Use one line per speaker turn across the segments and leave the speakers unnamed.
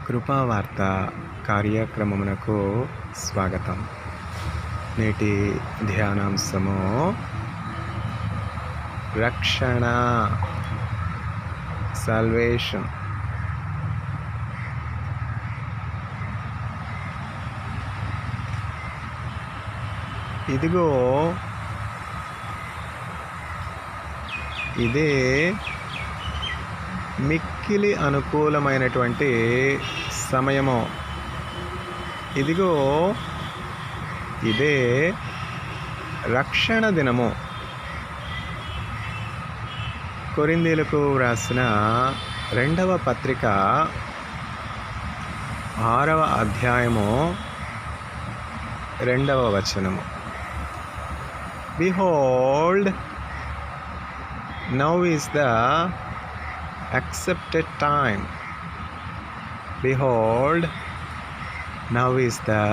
కృపావార్త కార్యక్రమమునకు స్వాగతం. నేటి ధ్యానాంశము రక్షణ, సాల్వేషన్. ఇదిగో ఇదే మిక్కిలి అనుకూలమైనటువంటి సమయము. ఇదిగో ఇదే రక్షణ దినము. కొరింథీయులకు వ్రాసిన 2వ పత్రిక 6వ అధ్యాయము 2వ వచనము. Behold, now is the accepted time. Behold, now is the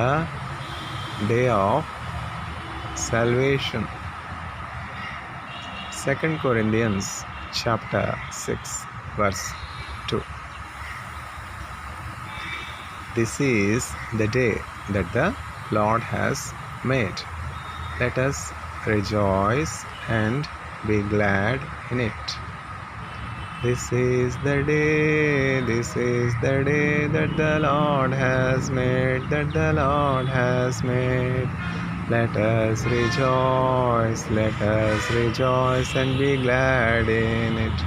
day of salvation. 2 Corinthians chapter 6 verse 2. This is the day that the Lord has made. Let us rejoice and be glad in it. This is the day that the Lord has made, Let us rejoice and be glad in it,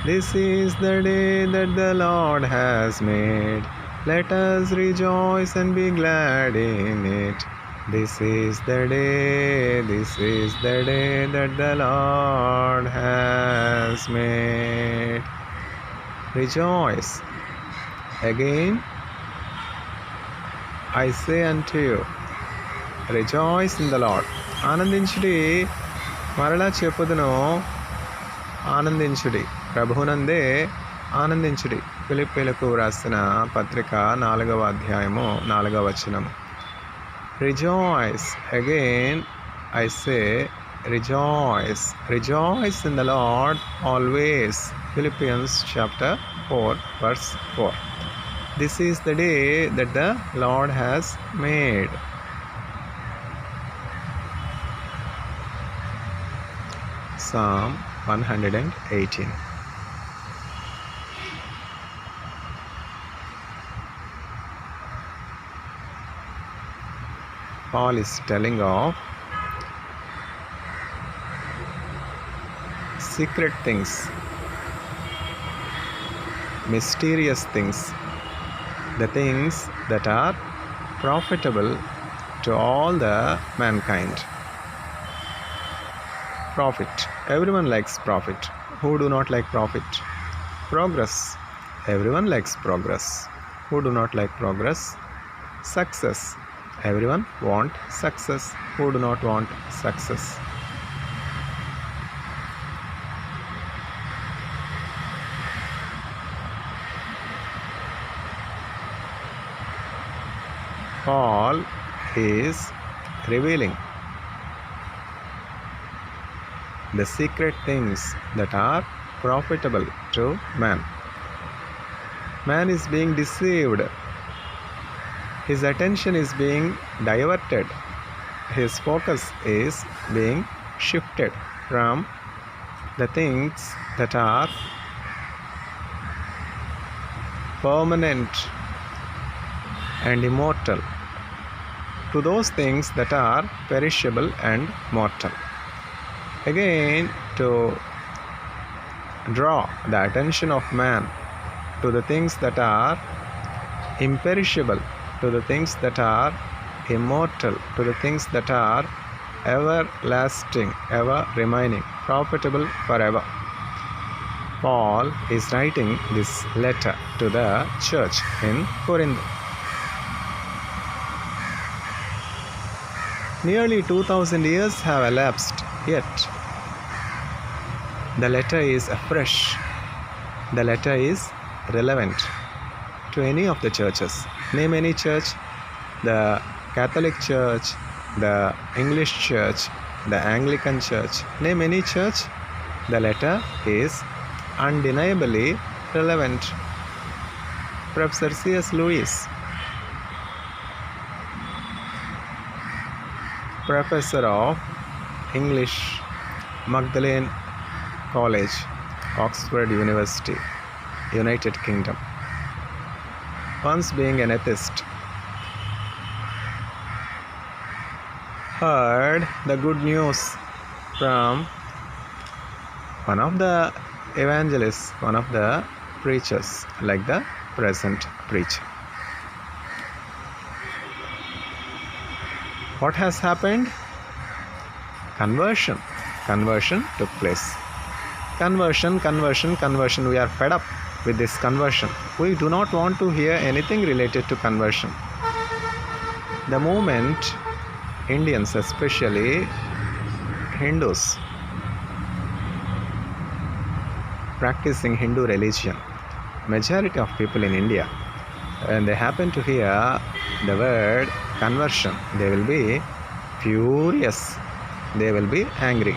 This is the day that the Lord has made. Let us rejoice and be glad in it. This is the day that the Lord has made. Rejoice. Again, I say unto you, rejoice in the Lord. ఆనందించుడి. మరలా చెప్పుదును, ఆనందించుడి. ప్రభువునందే ఆనందించుడి. ఫిలిప్పీయులకు వ్రాసిన పత్రిక 4వ అధ్యాయము 4వ వచనము. Rejoice. Again I say, rejoice in the Lord always. Philippians chapter 4 verse 4. This is the day that the Lord has made. Psalm 118. Paul is telling of secret things, mysterious things, the things that are profitable to all the mankind. Profit. Everyone likes profit. Who do not like profit? Progress. Everyone likes progress. Who do not like progress? Success. Everyone want success. Who do not want success? Paul is revealing the secret things that are profitable to man. Man is being deceived. His attention is being diverted. His focus is being shifted from the things that are permanent and immortal to those things that are perishable and mortal. Again, to draw the attention of man to the things that are imperishable, to the things that are immortal, to the things that are everlasting, ever remaining, profitable forever. Paul is writing this letter to the church in Corinth. Nearly 2000 years have elapsed, yet the letter is afresh. The letter is relevant to any of the churches. Name any church. The Catholic Church, the English Church, the Anglican Church. Name any church. The letter is undeniably relevant. Professor C.S. Lewis, Professor of English, Magdalene College, Oxford University, United Kingdom. Once being an atheist, heard the good news from one of the evangelists, one of the preachers, like the present preacher. What has happened? Conversion took place. Conversion. We are fed up with this conversion. We do not want to hear anything related to conversion. The moment Indians, especially Hindus, practicing Hindu religion, majority of people in India, when they happen to hear the word conversion, they will be furious, they will be angry.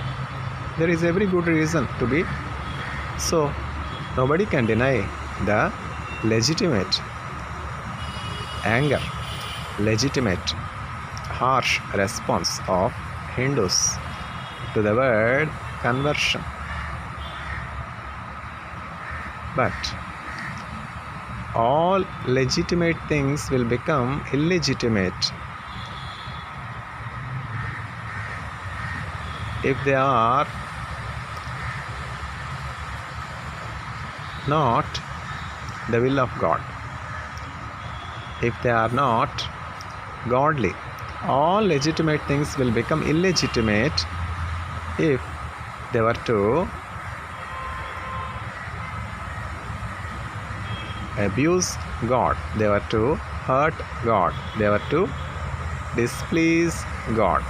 There is every good reason to be so. Nobody can deny the legitimate anger, legitimate harsh response of Hindus to the word conversion. But all legitimate things will become illegitimate if they are not the will of God, if they are not godly. All legitimate things will become illegitimate if they were to abuse God, they were to hurt God, they were to displease God.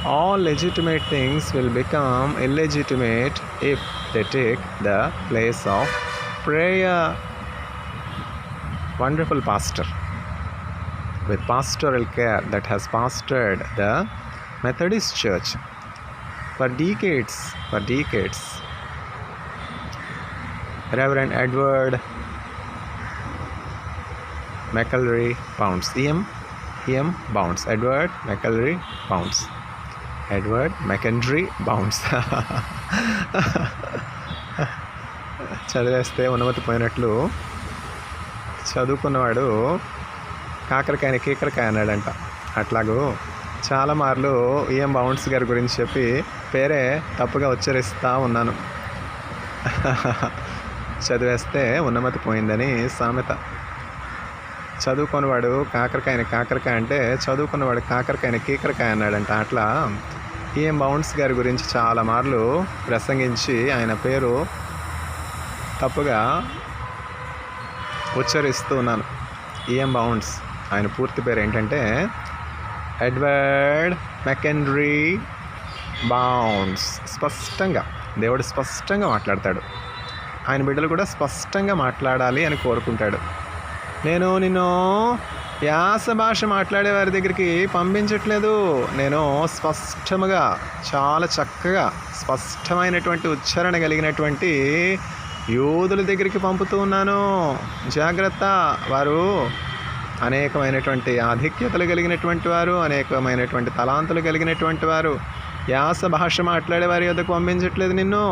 All legitimate things will become illegitimate if they take the place of prayer. Wonderful pastor with pastoral care that has pastored the Methodist Church for decades. Reverend Edward McElry Bounds, E.M. Bounds, Edward McElry Bounds, Edward McElry Bounds. చదివేస్తే ఉన్నమతి పోయినట్లు చదువుకున్నవాడు కాకరకాయని కీకరకాయ అన్నాడంట. అట్లాగూ చాలా మార్లు EM bounds గారి గురించి చెప్పి పేరే తప్పుగా ఉచ్చరిస్తూ ఉన్నాను. చదివేస్తే ఉన్నమతి పోయిందని సామెత. చదువుకున్నవాడు కాకరకాయని కాకరకాయ అంటే చదువుకున్నవాడు కాకరకాయని కీకరకాయ అన్నాడంట. అట్లా ఈఎం బౌండ్స్ గారి గురించి చాలా మార్లు ప్రసంగించి ఆయన పేరు తప్పుగా ఉచ్చరిస్తూ ఉన్నాను. ఈఎం బౌండ్స్, ఆయన పూర్తి పేరు ఏంటంటే ఎడ్వర్డ్ మెకెండ్రీ బౌండ్స్. స్పష్టంగా దేవుడు స్పష్టంగా మాట్లాడతాడు. ఆయన బిడ్డలు కూడా స్పష్టంగా మాట్లాడాలి అని కోరుకుంటాడు. నేను నిన్ను యాస భాష మాట్లాడే వారి దగ్గరికి పంపించట్లేదు. నేను స్పష్టముగా చాలా చక్కగా స్పష్టమైనటువంటి ఉచ్చారణ కలిగినటువంటి యూదుల దగ్గరికి పంపుతూ ఉన్నాను. జాగ్రత్త, వారు అనేకమైనటువంటి ఆధిక్యతలు కలిగినటువంటి వారు, అనేకమైనటువంటి తలాంతులు కలిగినటువంటి వారు. యాస భాష మాట్లాడే వారి వద్దకు పంపించట్లేదు నిన్ను.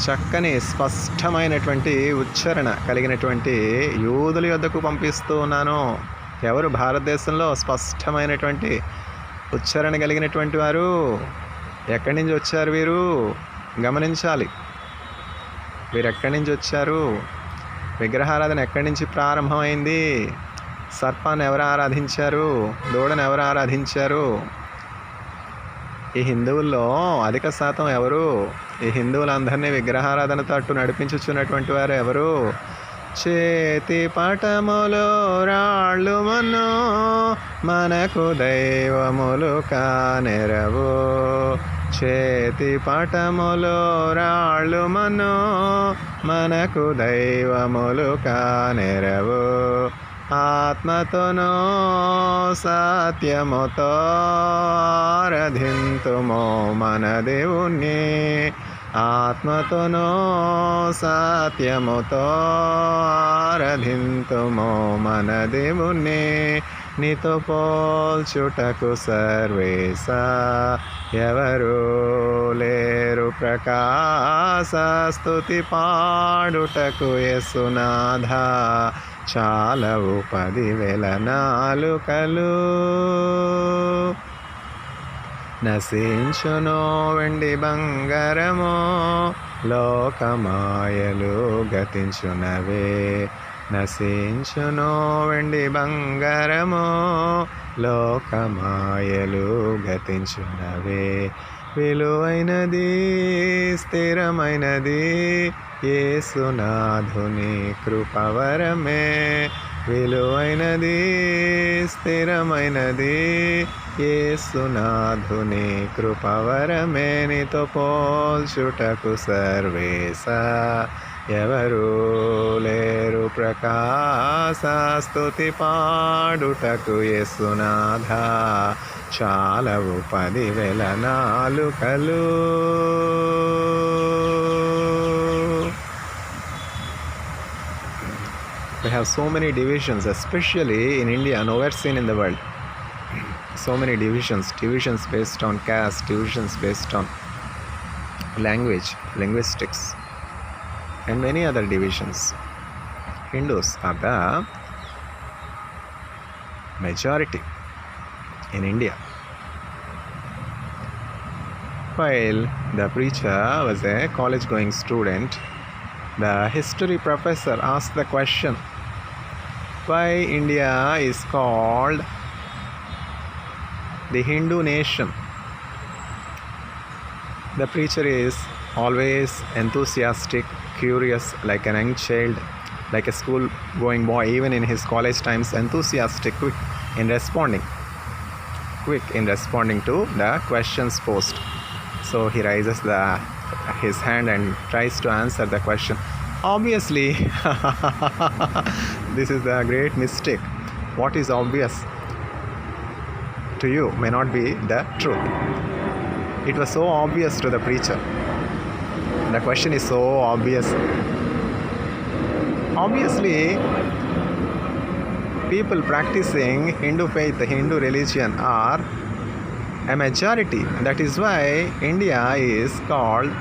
చక్కని స్పష్టమైనటువంటి ఉచ్చారణ కలిగినటువంటి యూదుల యొద్దకు పంపిస్తూ ఉన్నాను. ఎవరు భారతదేశంలో స్పష్టమైనటువంటి ఉచ్చారణ కలిగినటువంటి వారు? ఎక్కడి నుంచి వచ్చారు వీరు? గమనించాలి. వీరు ఎక్కడి నుంచి వచ్చారు? విగ్రహారాధన ఎక్కడి నుంచి ప్రారంభమైంది? సర్పాన్ని ఎవరు ఆరాధించారు? దూడను ఎవరు ఆరాధించారు? ఈ హిందువుల్లో అధిక శాతం ఎవరు? ఈ హిందువులందరినీ విగ్రహారాధనతో అట్టు నడిపించుచున్నటువంటి వారు ఎవరు? చేతి పటములో రాళ్ళు మను మనకు దైవములు కానెరవు. చేతి పటములో రాళ్ళు మను మనకు దైవములు కానెరవు. ఆత్మతోనో సత్యముతో ఆరాధింతుమో మన దేవుణ్ణి. ఆత్మతోనో సత్యముతో ఆరాధింతుమో మన దేవుణ్ణి, నీతో పోల్చుటకు సర్వేశ ఎవరు లేరు. ప్రకాశ స్తుతి పాడుటకు యేసునాథ, చాలవు 10,000 నాలుకలు. నశించును వెండి బంగారము, లోకమాయలు గతించునవే. నశించును వెండి బంగారము, లోకమాయలు గతించునవే. విలువైనది స్థిరమైనది యేసునాథుని కృపవరమే. విలువైనది స్థిరమైనది యేసునాథుని కృపవరమే. నీతో పోల్చుటకు సర్వేశ ఎవరు లేరు. ప్రకాశ స్తుతి పాడుటకు యేసునాథ, చాలవు 10,000 నాలుకలు. We have so many divisions, especially in India, nowhere seen in the world. So many divisions based on caste, divisions based on language, linguistics, and many other divisions. Hindus are the majority in India. While the preacher was a college-going student, the history professor asked the question, why India is called the Hindu nation. The preacher is always enthusiastic, curious, like a young child, like a school-going boy, even in his college times, enthusiastic, quick in responding to the questions posed. So he raises his hand and tries to answer the question. Obviously, this is a great mistake. What is obvious to you may not be the truth. It was so obvious to the preacher. The question is so obvious. Obviously, people practicing Hindu faith, the Hindu religion, are a majority. That is why India is called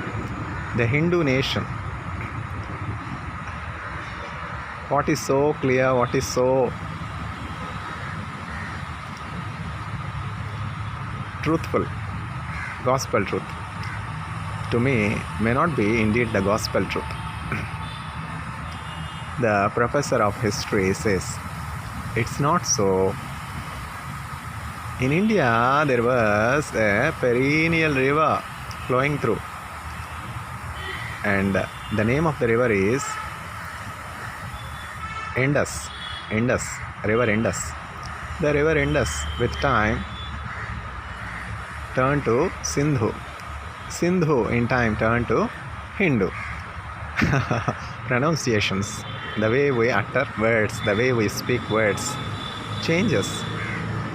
the Hindu nation. What is so clear, what is so truthful, gospel truth, to me may not be indeed the gospel truth. The professor of history says, it's not so. In India, there was a perennial river flowing through, and the name of the river is Indus, river Indus. The river Indus with time turned to Sindhu. Sindhu in time turned to Hindu. Pronunciations, the way we utter words, the way we speak words changes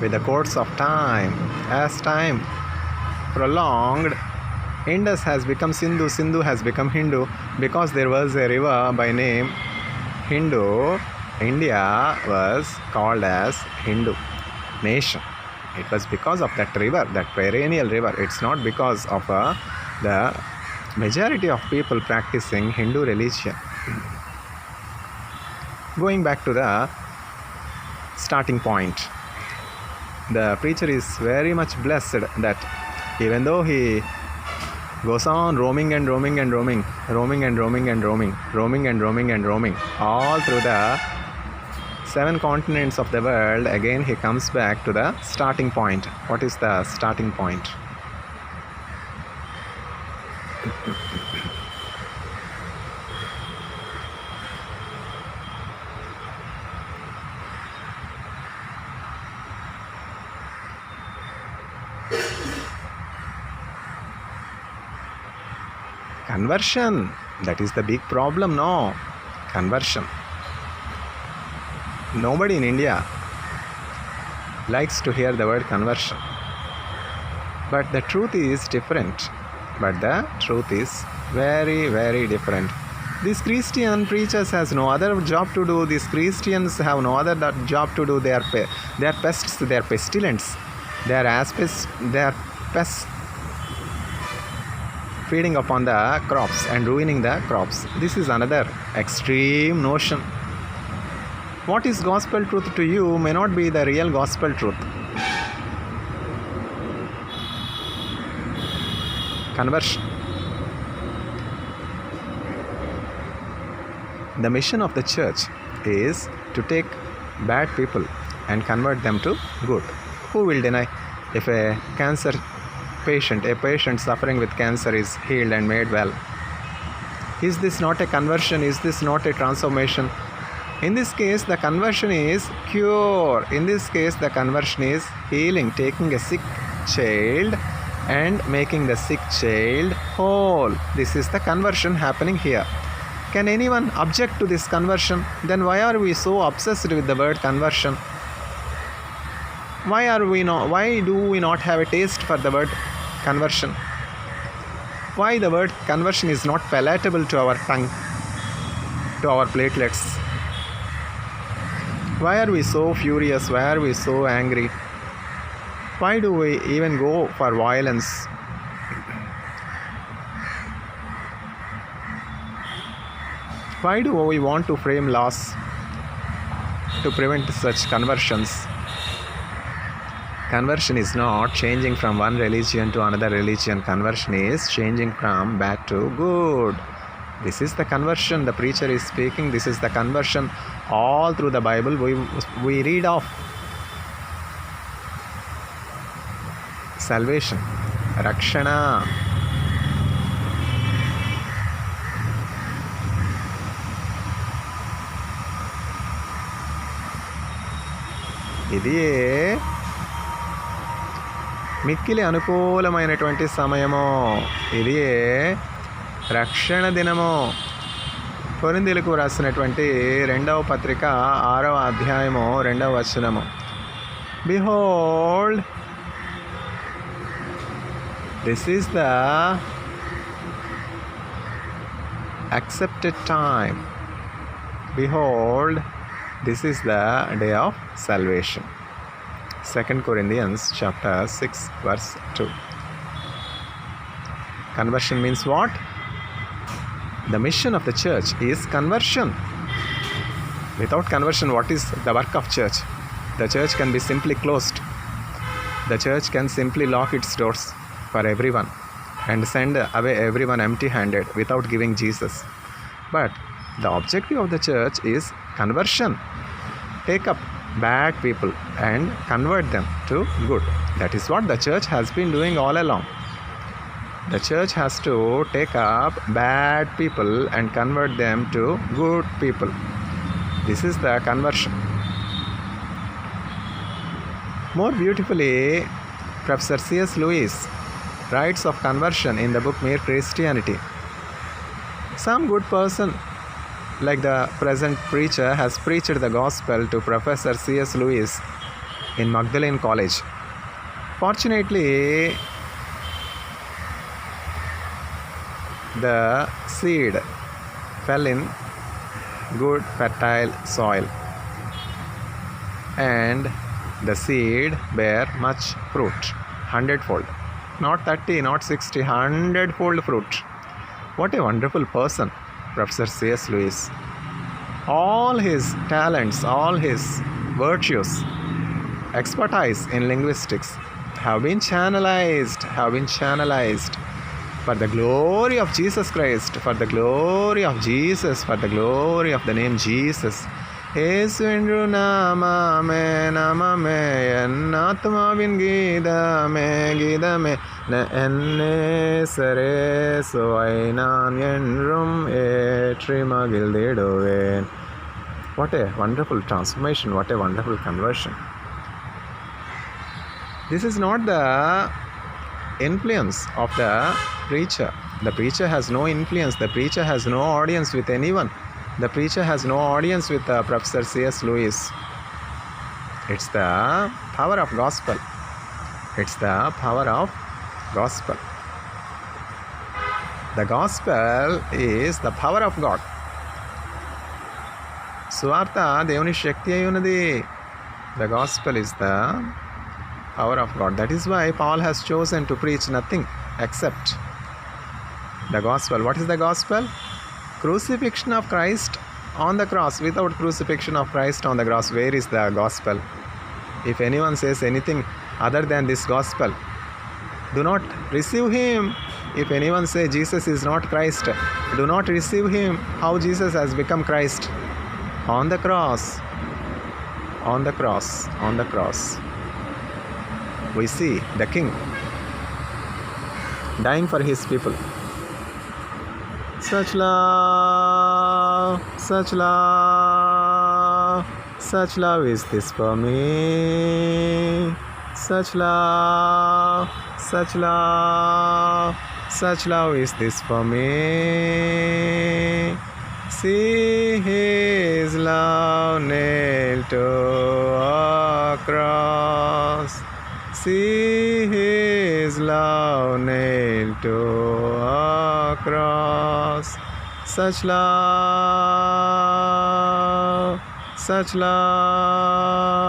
with the course of time. As time prolonged, Indus has become Sindhu, Sindhu has become Hindu. Because there was a river by name Hindu, India was called as Hindu nation. It was because of that river, that perennial river. It's not because of the majority of people practicing Hindu religion. Going back to the starting point, the preacher is very much blessed that even though he goes on roaming and roaming and roaming, roaming and roaming and roaming, roaming and roaming and roaming all through the 7 continents of the world, again he comes back to the starting point. What is the starting point? Conversion. That is the big problem, no? Conversion. Nobody in India likes to hear the word conversion. But the truth is different. But the truth is Very, very different. These Christian preachers has no other job to do. These Christians have no other job to do. They are pests. They are pestilents. They are aspests. They are pests, feeding upon the crops and ruining the crops. This is another extreme notion. What is gospel truth to you may not be the real gospel truth. Conversion. The mission of the church is to take bad people and convert them to good. Who will deny? If a cancer patient, a patient suffering with cancer is healed and made well, is this not a conversion? Is this not a transformation? In this case, the conversion is cure. In this case, the conversion is healing, taking a sick child and making the sick child whole. This is the conversion happening here. Can anyone object to this conversion? Then why are we so obsessed with the word conversion? Why do we not have a taste for the word conversion? Why the word conversion is not palatable to our tongue, to our platelets? Why are we so furious? Why are we so angry? Why do we even go for violence? Why do we want to frame laws to prevent such conversions? Conversion is not changing from one religion to another religion. Conversion is changing from bad to good. This is the conversion the preacher is speaking. This is the conversion all through the Bible we read of. Salvation, Rakshana. ఇది మిక్కిలి అనుకూలమైనటువంటి సమయము. ఇది రక్షణ దినము. కొరింథీయులకు రాసినటువంటి 2వ పత్రిక 6వ అధ్యాయము 2వ వచనము. Behold, this is the accepted time. Behold, this is the day of salvation. 2 Corinthians chapter 6 verse 2. Conversion means what? The mission of the church is conversion. Without conversion, what is the work of church? The church can be simply closed. The church can simply lock its doors for everyone and send away everyone empty-handed without giving Jesus. But the objective of the church is conversion. Take up bad people and convert them to good. That is what the church has been doing all along. The church has to take up bad people and convert them to good people. This is the conversion. More beautifully, Professor C.S. Lewis writes of conversion in the book Mere Christianity. Some good person, like the present preacher, has preached the gospel to Professor C.S. Lewis in Magdalene College. Fortunately, the seed fell in good fertile soil, and the seed bare much fruit, 100-fold, not 30, not 60, 100-fold fruit. What a wonderful person, Professor C.S. Lewis. All his talents, all his virtues, expertise in linguistics have been channelized for the glory of Jesus Christ, for the glory of Jesus, for the glory of the name Jesus. Yesu namame namame ennatmavin gidame na enne sare soainan enrum etrimagildedoven. What a wonderful transformation, what a wonderful conversion. This is not the influence of the preacher. The preacher has no influence. The preacher has no audience with anyone. The preacher has no audience with Professor C.S. Lewis. It's the power of gospel. It's the power of gospel. The gospel is the power of God. సువార్త దేవుని శక్తి అయి ఉన్నది. The gospel is the power of God. That is why Paul has chosen to preach nothing except the gospel. What is the gospel? Crucifixion of Christ on the cross. Without crucifixion of Christ on the cross, where is the gospel? If anyone says anything other than this gospel, do not receive him. If anyone say Jesus is not Christ, do not receive him. How Jesus has become Christ? On the cross. On the cross. On the cross. We see the King dying for his people. Such love, such love, such love is this for me. Such love, such love, such love is this for me. See his love nailed to a cross. See his love nailed to a cross. Such love, such love,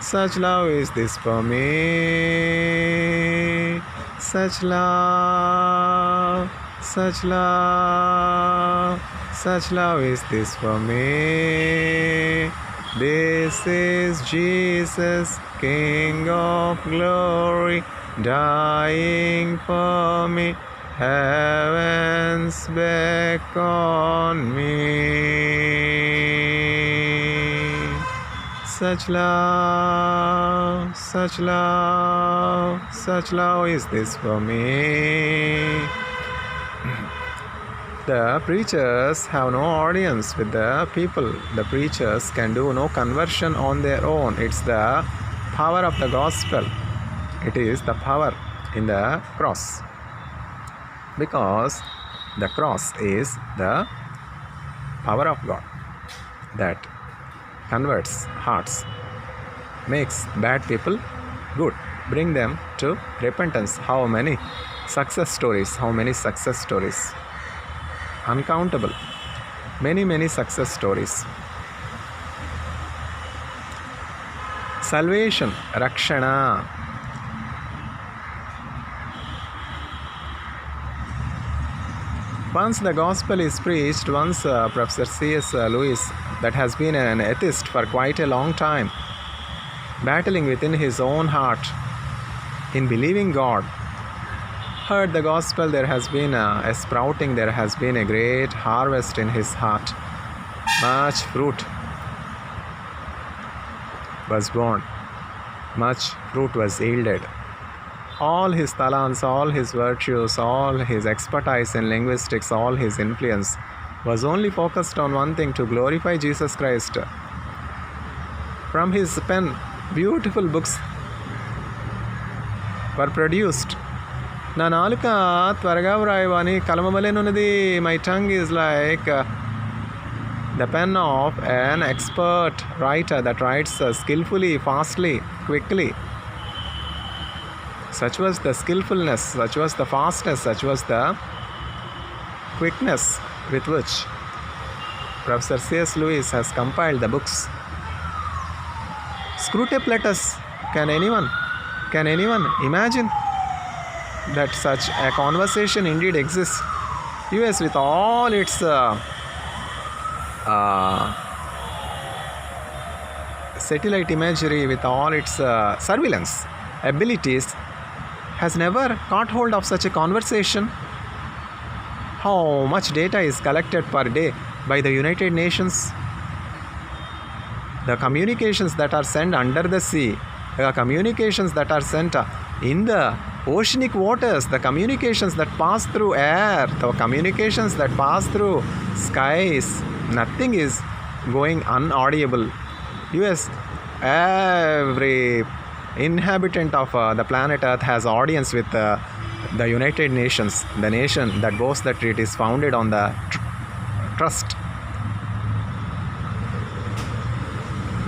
such love is this for me. Such love, such love, such love is this for me. This is Jesus, King of glory, dying for me. Heavens beckon me. Such love, such love, such love is this for me. The preachers have no audience with the people. The preachers can do no conversion on their own. It's the power of the gospel. It is the power in the cross. Because the cross is the power of God that converts hearts, makes bad people good, bring them to repentance. How many success stories, how many success stories, uncountable, many success stories. Salvation, Rakshana. Once the gospel is preached, once Professor C.S. Lewis, that has been an atheist for quite a long time, battling within his own heart in believing God, heard the gospel, there has been a sprouting, there has been a great harvest in his heart. Much fruit was born, much fruit was yielded. All his talents, all his virtues, all his expertise in linguistics, all his influence was only focused on one thing: to glorify Jesus Christ. From his pen, beautiful books were produced. నా నాలుక త్వరగా వ్రాయవని కలమవలెనున్నది. My tongue is like the pen of an expert writer that writes skillfully, fastly, quickly. Such was the skillfulness, such was the fastness, such was the quickness with which Professor C.S. Lewis has compiled the books. Scrutopletus, can anyone imagine that such a conversation indeed exists? US, with all its satellite imagery, with all its surveillance abilities, has never caught hold of such a conversation. How much data is collected per day by the United Nations? The communications that are sent under the sea, the communications that are sent in the oceanic waters, the communications that pass through air, the communications that pass through skies, nothing is going unaudible. US, every inhabitant of the planet Earth has audience with the United Nations, the nation that boasts that it is founded on the trust.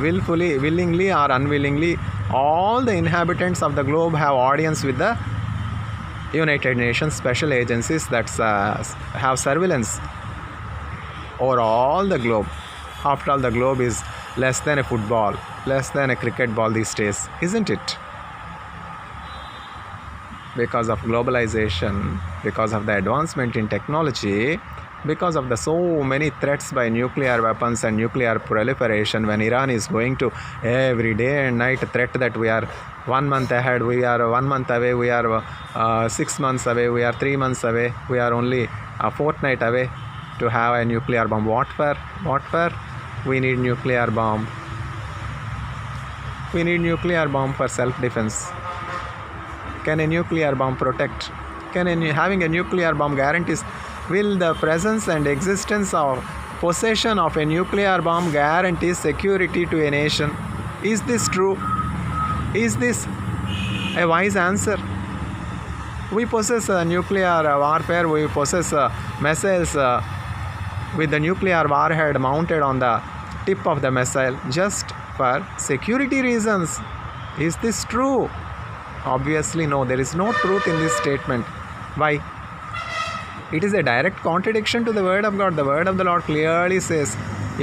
Willingly or unwillingly, all the inhabitants of the globe have audience with the United Nations special agencies that have surveillance over all the globe. After all, the globe is less than a football, less than a cricket ball these days, isn't it? Because of globalization, because of the advancement in technology, because of the so many threats by nuclear weapons and nuclear proliferation, when Iran is going to every day and night threat that we are 1 month ahead, we are 1 month away, we are 6 months away, we are 3 months away, we are only a fortnight away to have a nuclear bomb. What for? We need nuclear bomb. We need nuclear bomb for self-defense. Can a nuclear bomb protect? Having a nuclear bomb guarantees? Will the presence and existence of possession of a nuclear bomb guarantee security to a nation? Is this true? Is this a wise answer? We possess nuclear warfare. We possess missiles with the nuclear warhead mounted on the tip of the missile just for security reasons. Is this true? Obviously no. There is no truth in this statement. Why? It is a direct contradiction to the word of God. The word of the Lord clearly says,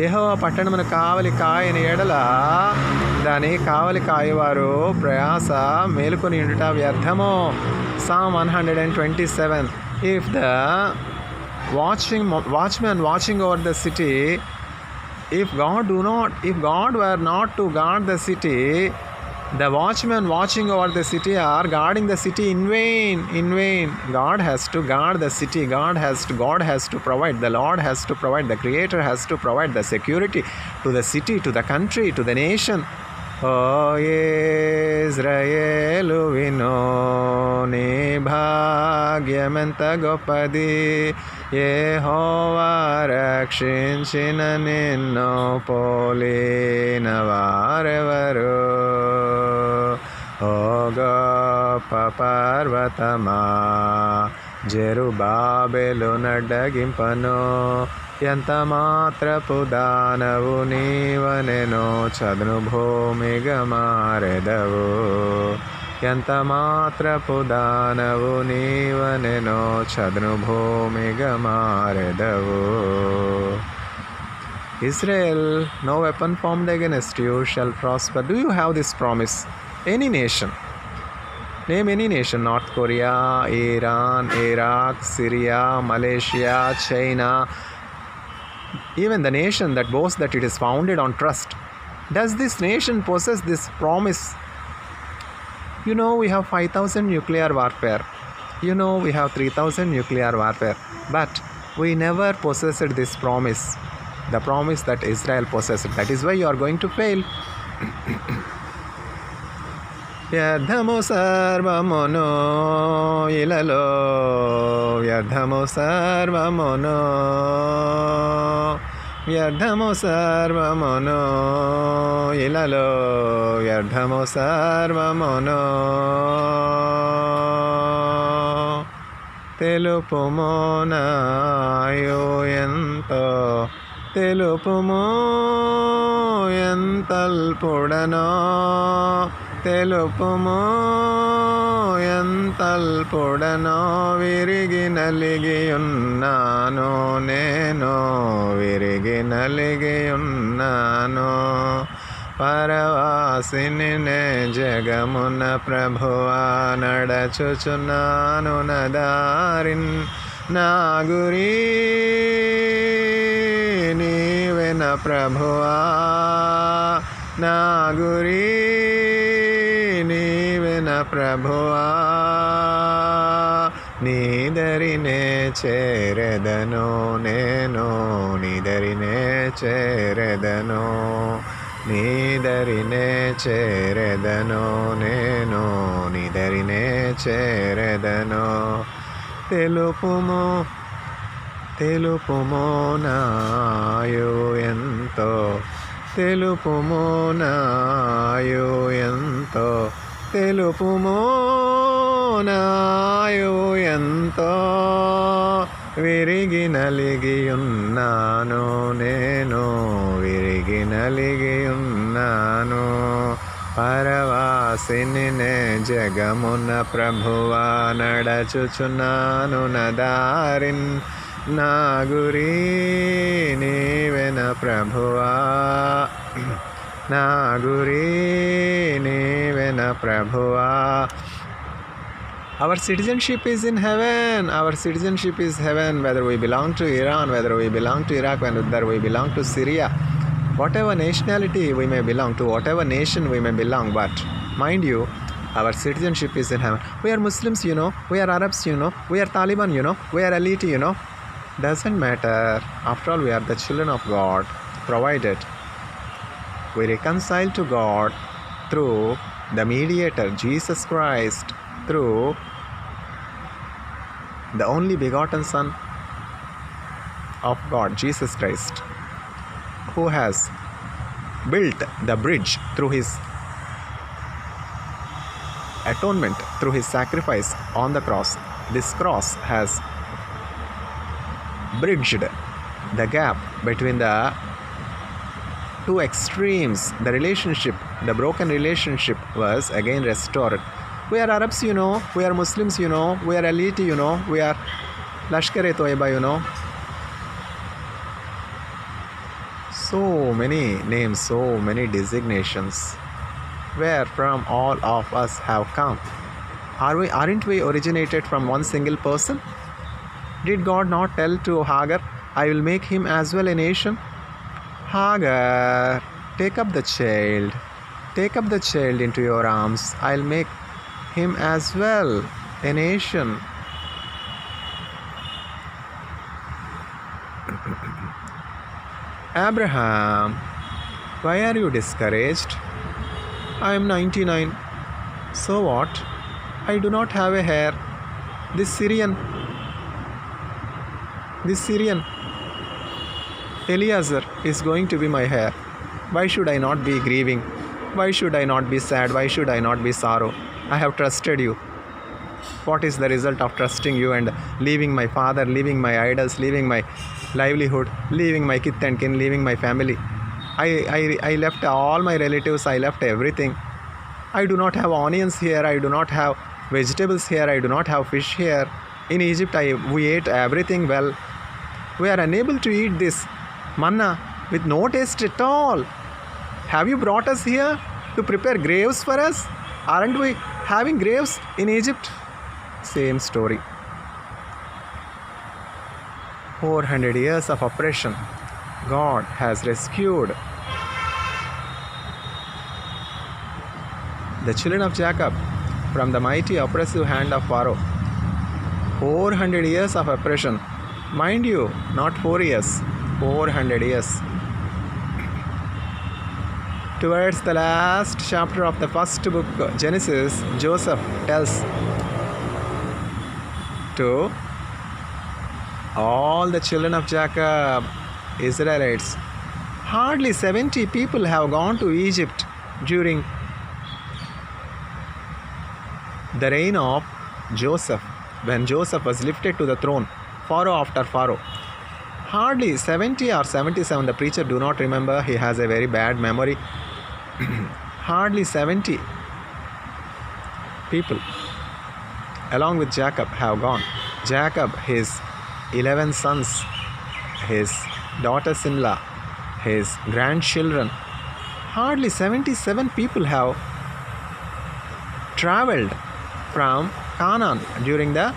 యెహోవా పట్టణమును కావలి కాయని ఎడల దాని కావలి కాయవారు ప్రయాస మేలుకొని ఉండుట వ్యర్థము. Psalm 127. If the watchman watching over the city, if God were not to guard the city, the watchmen watching over the city are guarding the city in vain. God has to guard the city. God has to provide. The Lord has to provide. The Creator has to provide the security to the city, to the country, to the nation. O Israelu vino ni bhagyamenta gopadi Yehova rakshinchina ninno polina varevaru O goppa parvatama Jerubabelu nadagimpano ఎంత మాత్రపు దానవు నీవనెనో చదును భూమిగా మారెదవు ఎంత మాత్రపు దానవు నీవనెనో చదును భూమిగా మారెదవు Israel, no weapon formed against you shall prosper. Do you have this promise? Any nation. Name any nation. North Korea, Iran, Iraq, Syria, Malaysia, China. Even the nation that boasts that it is founded on trust. Does this nation possess this promise? You know we have 5,000 nuclear warfare. You know we have 3,000 nuclear warfare. But we never possessed this promise. The promise that Israel possessed. That is why you are going to fail. వ్యర్థము సర్వమును ఇలలో వ్యర్థము సర్వమును వ్యర్థము సర్వమును ఇలలో వ్యర్థము సర్వమును తెలుపుము నాయు ఎంతో తెలుపుము ఎంతల్పుడనో తెలుపుము ఎంతల్పుడనో విరిగి నలిగియున్నాను నేను విరిగి నలిగియున్నాను పరవాసిని నే జగమున ప్రభువా నడచుచున్నాను నదారిన్ నా గురి నీవెన ప్రభువా నా గురి నీవెన ప్రభువా నీదరినే చేరెదను నేను నీదరినే చేరెదను నీదరినే చేరెదను నేను నీదరినే చేరెదను తెలుపుము తెలుపుము నాయు ఎంతో తెలుపుము నాయు ఎంతో తెలుపుము నాయు ఎంతో విరిగి నలిగియున్నాను నేను విరిగి నలిగియున్నాను పరవాసినినే జగమున ప్రభువా నడచుచున్నాను నదారిన్ నా గురి నీవెన ప్రభువా నా గురి నీవెన ప్రభువా. Our citizenship is in heaven. Our citizenship is heaven, whether we belong to Iran, whether we belong to Iraq, whether we belong to Syria, whatever nationality we may belong to, whatever nation we may belong. But mind you, our citizenship is in heaven. We are Muslims, we are Arabs, we are Taliban, we are elite, doesn't matter. After all, we are the children of God, provided we reconcile to God through the mediator, Jesus Christ, through the only begotten Son of God, Jesus Christ, who has built the bridge through his atonement, through his sacrifice on the cross. This cross has bridged the gap between the two extremes. The relationship, the broken relationship, was again restored. We are Arabs, we are Muslims, we are elite, we are Lashkar-e-Toiba, So many names, so many designations. Where from all of us have come? Aren't we originated from one single person? Did God not tell to Hagar, I will make him as well a nation? Hagar, take up the child into your arms. I'll make him as well a nation. Abraham, why are you discouraged? I am 99. So what? I do not have a hair. This Syrian Eliezer is going to be my heir. Why should I not be grieving? Why should I not be sad? Why should I not be sorrow? I have trusted you. What is the result of trusting you and leaving my father, leaving my idols, leaving my livelihood, leaving my kith and kin, leaving my family? I left all my relatives. I left everything. I do not have onions here. I do not have vegetables here. I do not have fish here. In Egypt, we ate everything well. We are unable to eat this manna with no taste at all. Have you brought us here to prepare graves for us? Aren't we having graves in Egypt? Same story. 400 years of oppression. God has rescued the children of Jacob from the mighty oppressive hand of Pharaoh. 400 years of oppression. Mind you, not 4 years, 400 years. Towards the last chapter of the first book, Genesis, Joseph tells to all the children of Jacob, Israelites, hardly 70 people have gone to Egypt during the reign of Joseph, when Joseph was lifted to the throne, Pharaoh after Pharaoh. Hardly 70 or 77, the preacher do not remember, he has a very bad memory. Hardly 70 people along with Jacob have gone. Jacob, his 11 sons, his daughters-in-law, his grandchildren, hardly 77 people have traveled from Canaan during the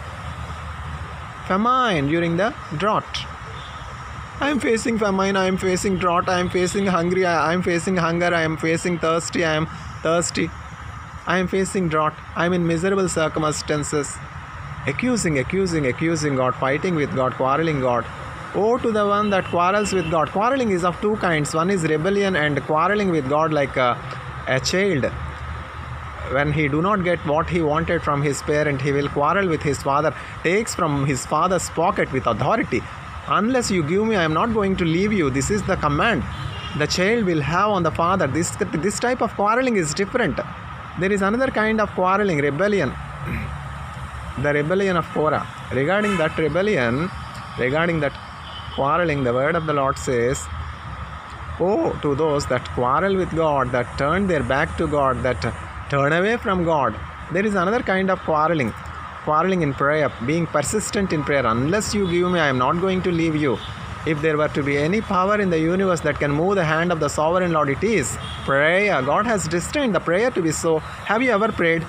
famine, during the drought. I am facing famine, I am facing drought, I am facing hungry, I am facing hunger, I am facing thirsty, I am thirsty, I am facing drought, I am in miserable circumstances. Accusing God, fighting with God, quarreling God. Woe to the one that quarrels with God. Quarreling is of two kinds. One is rebellion and quarreling with God like a child. When he do not get what he wanted from his parent, he will quarrel with his father, takes from his father's pocket with authority. Unless you give me, I am not going to leave you. This is the command the child will have on the father. This type of quarreling is different. There is another kind of quarreling, rebellion. The rebellion of Korah. Regarding that rebellion, regarding that quarreling, the word of the Lord says, Oh, to those that quarrel with God, that turn their back to God, that turn away from God. There is another kind of quarreling. Quarreling in prayer, being persistent in prayer. Unless you give me, I am not going to leave you. If there were to be any power in the universe that can move the hand of the sovereign Lord, it is prayer. God has destined the prayer to be so. Have you ever prayed?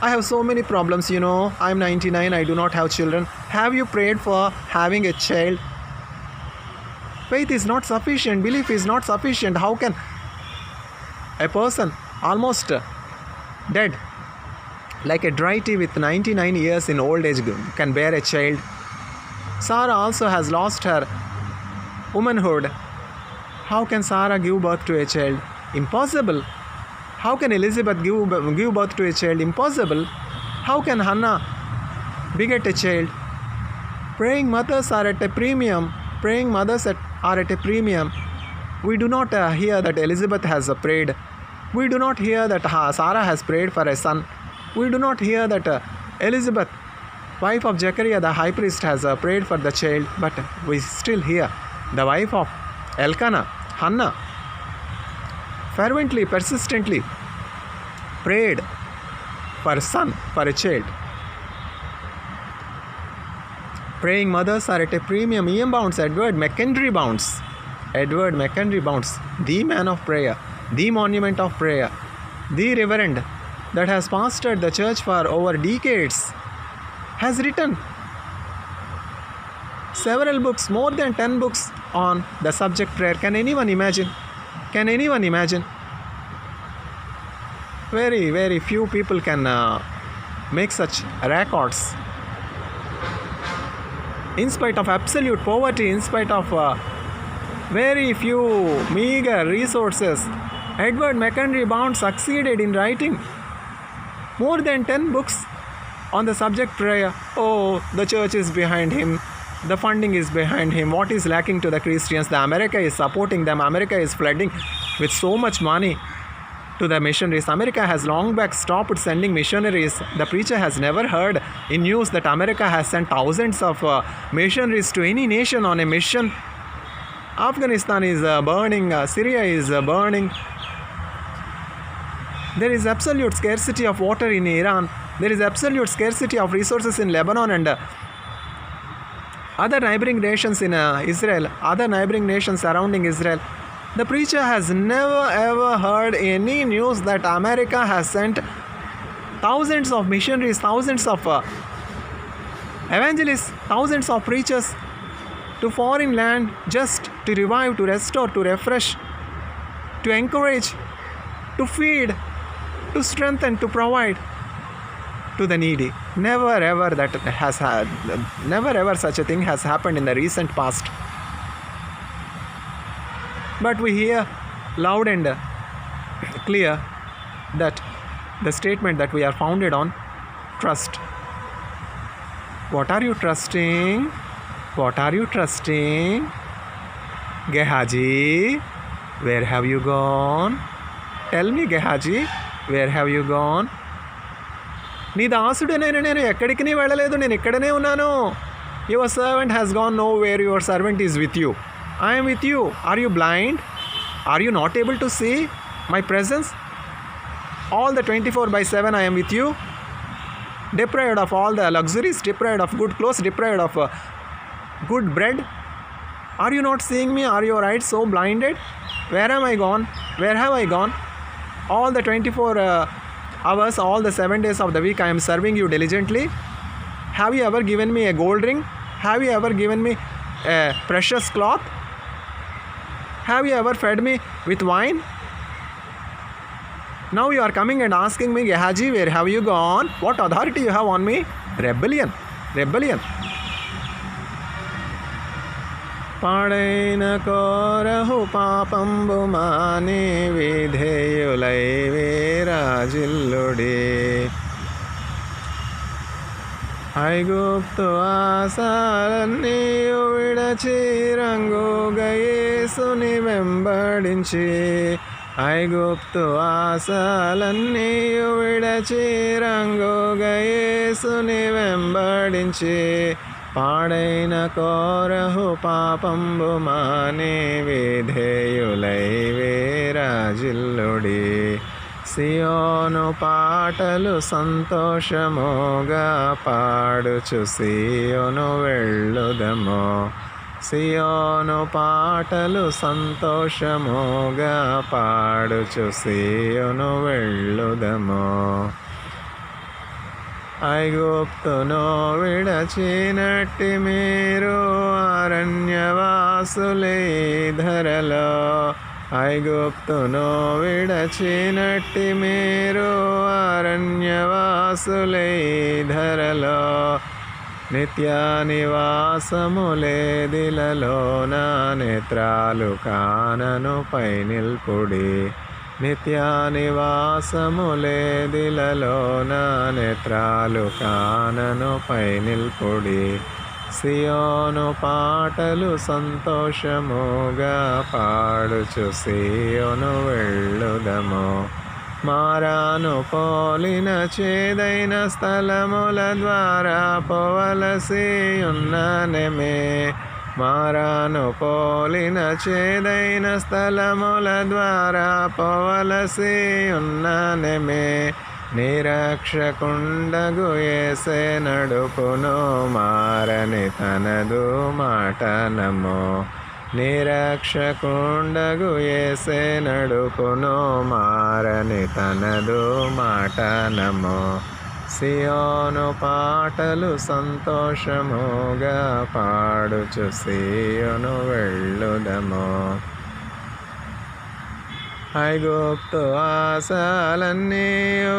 I have so many problems, I'm 99, I do not have children. Have you prayed for having a child? Faith is not sufficient. Belief is not sufficient. How can a person almost dead, like a dry tea with 99 years in old age, can bear a child? Sarah also has lost her womanhood. How can Sarah give birth to a child? Impossible. How can Elizabeth give birth to a child? Impossible. How can Hannah beget a child? Praying mothers are at a premium. Praying mothers are at a premium. We do not hear that Elizabeth has prayed. We do not hear that Sarah has prayed for a son. We do not hear that Elizabeth, wife of Zechariah the high priest, has prayed for the child. But we still hear the wife of Elkanah, Hannah, fervently, persistently prayed for a son, for a child. Praying mothers are at a premium. E.M. Bounds, Edward McHenry Bounds, the man of prayer, the monument of prayer, the reverend that has pastored the church for over decades, has written several books, more than 10 books on the subject prayer. Can anyone imagine? Very, very few people can make such records. In spite of absolute poverty, in spite of very few meager resources, Edward McHenry Bounds succeeded in writing more than 10 books on the subject prayer. Oh, the church is behind him. The funding is behind him. What is lacking to the Christians? The America is supporting them. America is flooding with so much money to the missionaries. America has long back stopped sending missionaries. The preacher has never heard in news that America has sent thousands of missionaries to any nation on a mission. Afghanistan is burning. Syria is burning. There is absolute scarcity of water in Iran. There is absolute scarcity of resources in Lebanon and other neighboring nations in Israel, other neighboring nations surrounding Israel. The preacher has never ever heard any news that America has sent thousands of missionaries, thousands of evangelists, thousands of preachers to foreign land just to revive, to restore, to refresh, to encourage, to feed, to strengthen, to provide to the needy. Never ever such a thing has happened in the recent past. But we hear loud and clear that the statement that we are founded on trust. What are you trusting? Gehazi, where have you gone? Tell me, Gehazi, where have you gone? నీ దాసుడనైన నేను ఎక్కడికి నీ వెళ్ళలేదు, నేను ఇక్కడనే ఉన్నాను. Your servant has gone know where, your servant is with you. I am with you. Are you blind? Are you not able to see my presence? All the 24/7 I am with you. Deprived of all the luxuries, deprived of good clothes, deprived of good bread. Are you not seeing me? Are your eyes so blinded? Where am I gone? Where have I gone? All the 24 hours, all the 7 days of the week I am serving you diligently. Have you ever given me a gold ring? Have you ever given me a precious cloth? Have you ever fed me with wine? Now you are coming and asking me, Gehazi, where have you gone? What authority you have on me? Rebellion. పాడైన కోరహు పాపంబు మాని విధేయులై వేరాజిల్లుడి. ఐగుప్తు ఆశాలన్నీయు విడచి రంగుగా యేసుని వెంబడించి. ఐగుప్తు ఆశాలన్నీయు విడచి రంగుగా యేసుని వెంబడించి. పాడైన కోరహు పాపంబు మాని విధేయులై వేరాజిల్లుడి సియోను పాటలు సంతోషముగా పాడుచు సియోను వెళ్ళుదము సియోను పాటలు సంతోషముగా పాడుచు సియోను వెళ్ళుదము ఐగుప్తును విడచినట్టి మీరు అరణ్యవాసులే ధరలో ఐగుప్తును విడచినట్టి మీరు అరణ్యవాసులే ధరలో నిత్య నివాసములేదిలలో నా నేత్రాలు కానను పై నిల్పుడి నిత్య నివాసములేదిలలో నా నేత్రాలు కానను పై నిల్పుడి సియోను పాటలు సంతోషముగా పాడుచు సియోను వెళ్ళుదము మారాను పోలిన చేదైన స్థలముల ద్వారా పోవలసి ఉన్ననమే మారాను పోలిన చేదైన స్థలముల ద్వారా పోవలసి ఉన్ననమే నిరక్షకుండగు యేసే నడుపును మారని తనదు మాట నమో నిరక్షకుండగు యేసే నడుపును మారని తనదు మాట నమో సియోను పాటలు సంతోషముగా పాడుచు సియోను వెళ్ళుదము ఐగుప్తు ఆశలన్నీ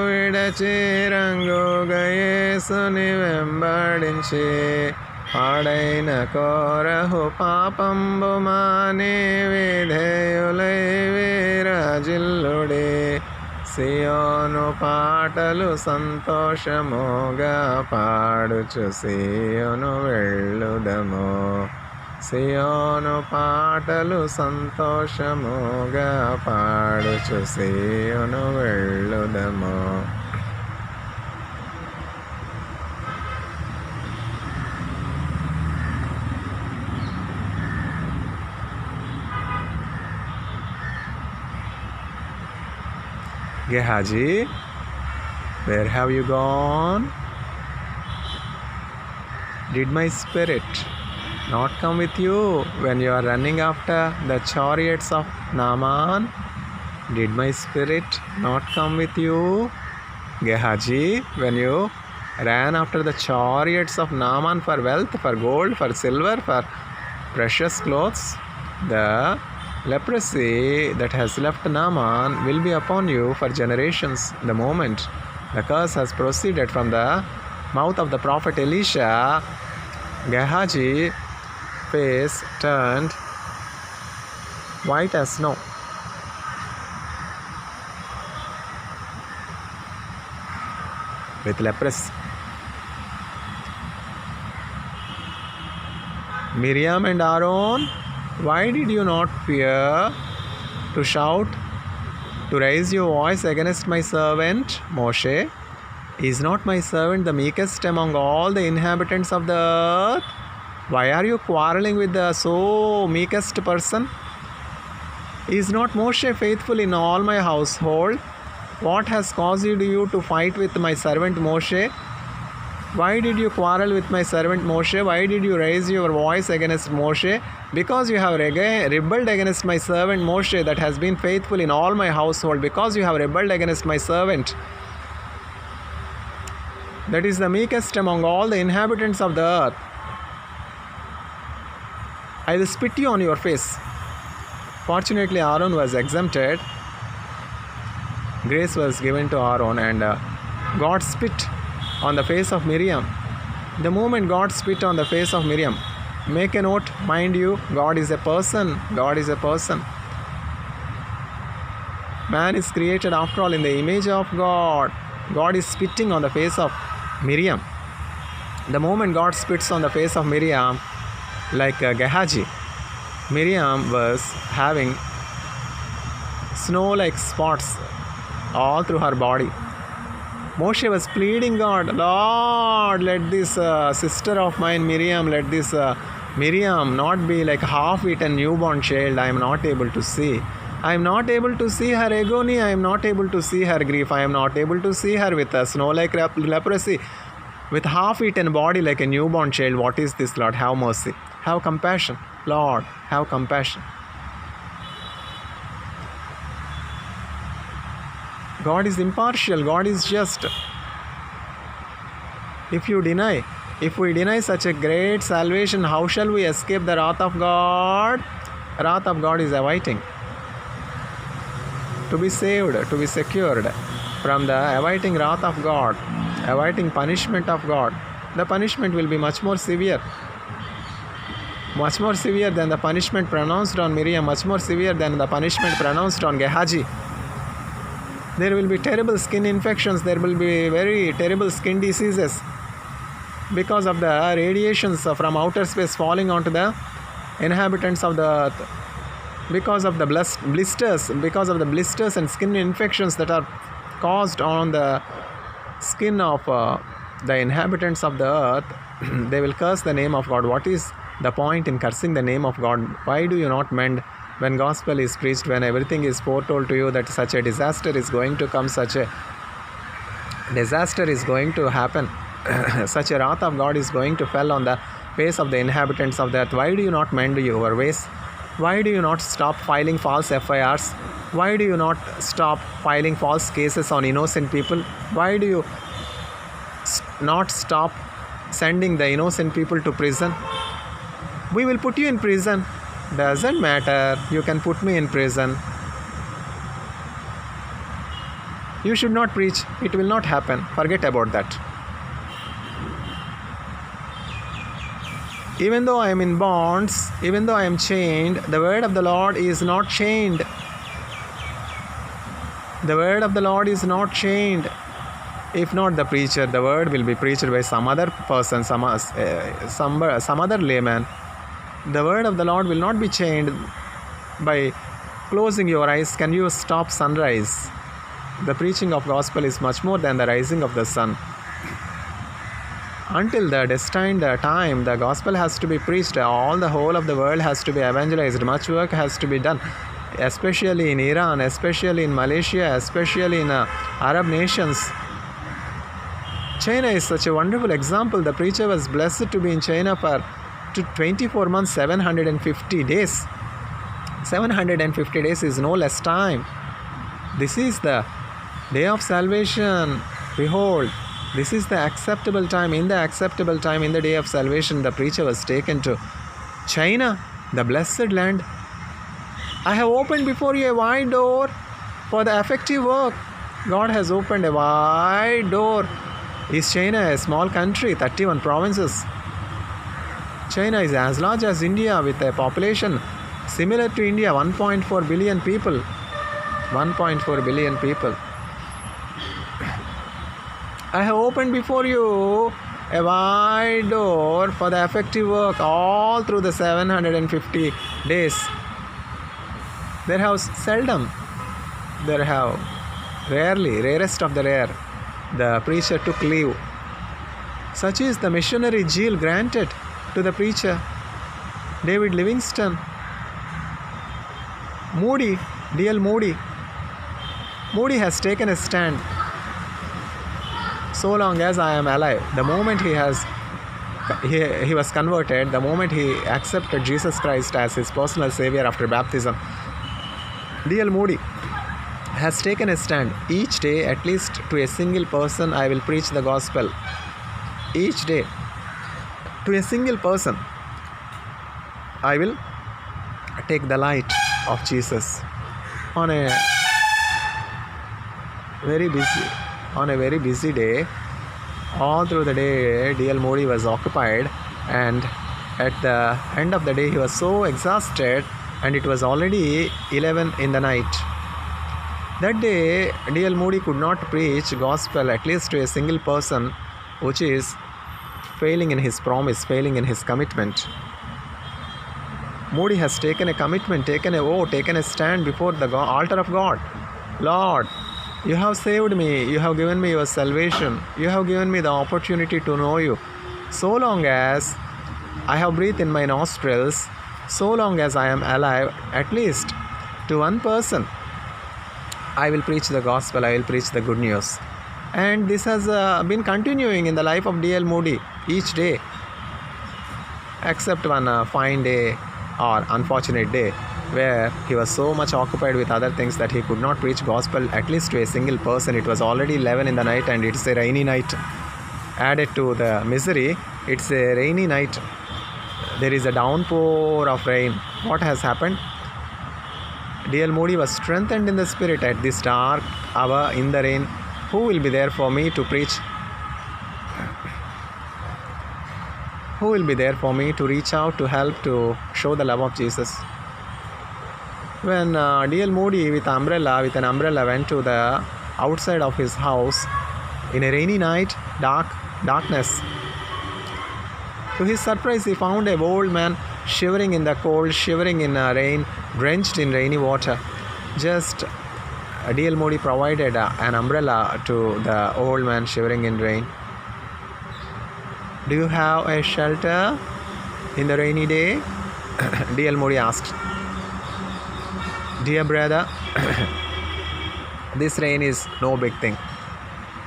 విడచి రంగుగా యేసుని వెంబడించి పాడైన కోరహు పాపంబు మాని విధేయులై వీరాజిల్లుడి సియోను పాటలు సంతోషముగా పాడుచు సియోను వెళ్ళుదము సియోను పాటలు సంతోషముగా పాడుచు సియోను వెళ్ళుదము Gehazi, where have you gone? Did my spirit not come with you when you are running after the chariots of Naaman? Did my spirit not come with you, Gehazi, when you ran after the chariots of Naaman for wealth, for gold, for silver, for precious clothes? The leprosy that has left Naaman will be upon you for generations. The moment the curse has proceeded from the mouth of the prophet Elisha, Gehazi's face turned white as snow. With leprosy. Miriam and Aaron, why did you not fear to shout, to raise your voice against my servant Moshe? Is not my servant the meekest among all the inhabitants of the earth? Why are you quarreling with the so meekest person? Is not Moshe faithful in all my household? What has caused you to fight with my servant Moshe? Why did you quarrel with my servant Moshe? Why did you raise your voice against Moshe? Because you have rebelled against my servant Moshe that has been faithful in all my household. Because you have rebelled against my servant that is the meekest among all the inhabitants of the earth. I will spit you on your face. Fortunately, Aaron was exempted. Grace was given to Aaron and God spit on the face of Miriam. The moment God spit on the face of Miriam, make a note, mind you, God is a person. God is a person. Man is created after all in the image of God. God is spitting on the face of Miriam. The moment God spits on the face of Miriam, like Gehazi, Miriam was having snow-like spots all through her body. Moshe was pleading God, Lord, let this sister of mine, Miriam, let this Miriam not be like half-eaten newborn child. I am not able to see. I am not able to see her agony. I am not able to see her grief. I am not able to see her with a snow-like leprosy, with half-eaten body like a newborn child. What is this, Lord? Have mercy. Have compassion. Lord, have compassion. God is impartial. God is just. If we deny such a great salvation, how shall we escape the wrath of God? Wrath of God is awaiting. To be saved, to be secured from the awaiting wrath of God, awaiting punishment of God, the punishment will be much more severe than the punishment pronounced on Miriam, much more severe than the punishment pronounced on Gehazi. There will be terrible skin infections, there will be very terrible skin diseases because of the radiations from outer space falling onto the inhabitants of the earth, because of the blisters and skin infections that are caused on the skin of the inhabitants of the earth. They will curse the name of God. What is the point in cursing the name of God? Why do you not mend when gospel is preached, when everything is foretold to you that such a disaster is going to come, such a disaster is going to happen, such a wrath of God is going to fall on the face of the inhabitants of the earth? Why do you not mend your ways? Why do you not stop filing false FIRs? Why do you not stop filing false cases on innocent people? Why do you not stop sending the innocent people to prison? We will put you in prison. Doesn't matter. You can put me in prison. You should not preach. It will not happen. Forget about that. Even though I am in bonds, even though I am chained, the word of the Lord is not chained. The word of the Lord is not chained. If not the preacher, the word will be preached by some other person, some other layman. The word of the Lord will not be chained by closing your eyes. Can you stop sunrise? The preaching of gospel is much more than the rising of the sun. Until the destined time, the gospel has to be preached. The whole of the world has to be evangelized. Much work has to be done, especially in Iran, especially in Malaysia, especially in Arab nations. China is such a wonderful example. The preacher was blessed to be in China for 24 months, 750 days. 750 days is no less time. This is the day of salvation. Behold, this is the acceptable time. In the acceptable time, in the day of salvation, the preacher was taken to China, the blessed land. I have opened before you a wide door for the effective work. God has opened a wide door. Is China a small country, 31 provinces? China is as large as India with a population similar to India, 1.4 billion people. 1.4 billion people. I have opened before you a wide door for the effective work all through the 750 days. Rarest of the rare, the preacher took leave. Such is the missionary zeal granted to the preacher. David Livingstone, D.L. Moody has taken a stand. So long as I am alive, the moment he was converted, the moment he accepted Jesus Christ as his personal savior after baptism, D.L. Moody has taken a stand. Each day, at least to a single person, I will preach the gospel. Each day, to a single person, I will take the light of Jesus. On a very busy day, all through the day, D.L. Moody was occupied, and at the end of the day, he was so exhausted, and it was already 11 in the night. That day, D.L. Moody could not preach gospel, at least to a single person, which is failing in his promise, failing in his commitment. Moody has taken a commitment, taken a stand before the altar of God. Lord, You have saved me. You have given me your salvation. You have given me the opportunity to know you. So long as I have breath in my nostrils, so long as I am alive, at least to one person, I will preach the gospel, I will preach the good news. And this has been continuing in the life of D.L. Moody each day, except one fine day or unfortunate day where he was so much occupied with other things that he could not preach gospel at least to a single person. It was already 11 in the night and it's a rainy night. Added to the misery, it's a rainy night. There is a downpour of rain. What has happened? D.L. Moody was strengthened in the spirit at this dark hour in the rain. Who will be there for me to preach? Who will be there for me to reach out, to help, to show the love of Jesus? When D.L. Moody with an umbrella went to the outside of his house in a rainy night, darkness, to his surprise he found an old man shivering in the cold, shivering in rain, drenched in rainy water. Just D.L. Moody provided an umbrella to the old man shivering in rain. Do you have a shelter in the rainy day? D.L. Moody asked. Dear brother, this rain is no big thing.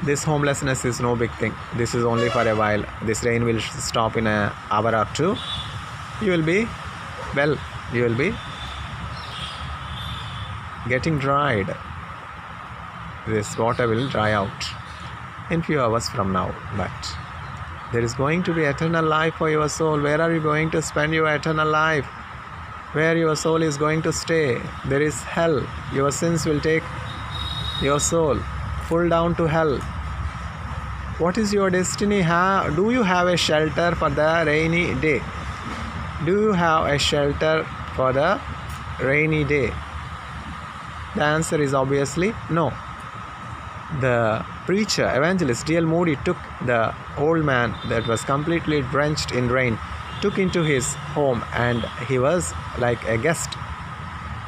This homelessness is no big thing. This is only for a while. This rain will stop in an hour or two. You will be getting dried. This water will dry out in few hours from now. But there is going to be eternal life for your soul. Where are you going to spend your eternal life? Where your soul is going to stay? There is hell. Your sins will take your soul full down to hell. What is your destiny? Do you have a shelter for the rainy day? Do you have a shelter for the rainy day? The answer is obviously no. The preacher, evangelist D.L. Moody took the old man that was completely drenched in rain, took into his home, and he was like a guest.